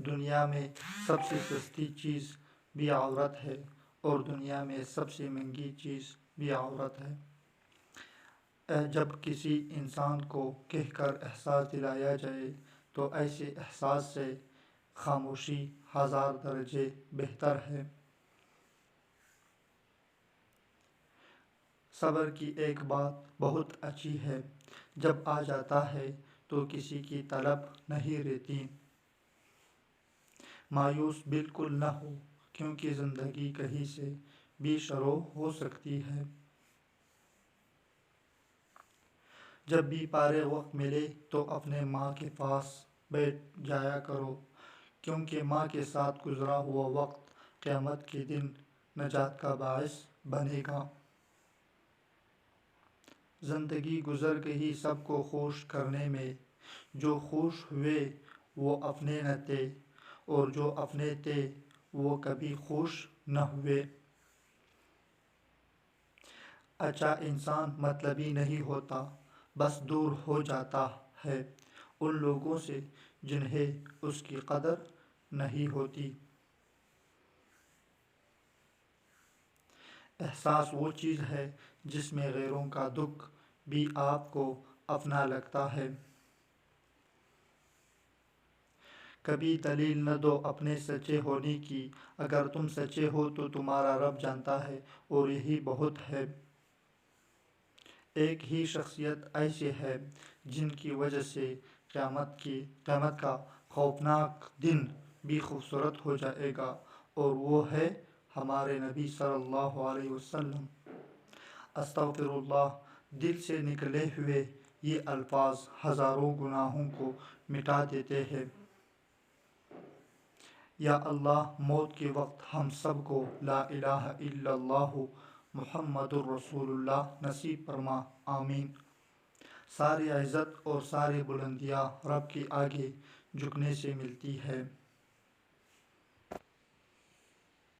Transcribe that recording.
دنیا میں سب سے سستی چیز بھی عورت ہے اور دنیا میں سب سے مہنگی چیز بھی عورت ہے۔ جب کسی انسان کو کہہ کر احساس دلایا جائے تو ایسے احساس سے خاموشی 1000 درجے بہتر ہے۔ صبر کی ایک بات بہت اچھی ہے، جب آ جاتا ہے تو کسی کی طلب نہیں رہتی۔ مایوس بالکل نہ ہو، کیونکہ زندگی کہیں سے بھی شروع ہو سکتی ہے۔ جب بھی فارغ وقت ملے تو اپنے ماں کے پاس بیٹھ جایا کرو، کیونکہ ماں کے ساتھ گزرا ہوا وقت قیامت کے دن نجات کا باعث بنے گا۔ زندگی گزر گئی سب کو خوش کرنے میں، جو خوش ہوئے وہ اپنے نہ تھے اور جو اپنے تھے وہ کبھی خوش نہ ہوئے۔ اچھا انسان مطلبی نہیں ہوتا، بس دور ہو جاتا ہے ان لوگوں سے جنہیں اس کی قدر نہیں ہوتی۔ احساس وہ چیز ہے جس میں غیروں کا دکھ بھی آپ کو اپنا لگتا ہے۔ کبھی دلیل نہ دو اپنے سچے ہونے کی، اگر تم سچے ہو تو تمہارا رب جانتا ہے اور یہی بہت ہے۔ ایک ہی شخصیت ایسے ہے جن کی وجہ سے قیامت کا خوفناک دن بھی خوبصورت ہو جائے گا، اور وہ ہے ہمارے نبی صلی اللہ علیہ وسلم۔ استغفر اللہ، دل سے نکلے ہوئے یہ الفاظ ہزاروں گناہوں کو مٹا دیتے ہیں۔ یا اللہ، موت کے وقت ہم سب کو لا الہ الا اللہ محمد الرسول اللہ نصیب فرما، آمین۔ ساری عزت اور ساری بلندیاں رب کے آگے جھکنے سے ملتی ہے۔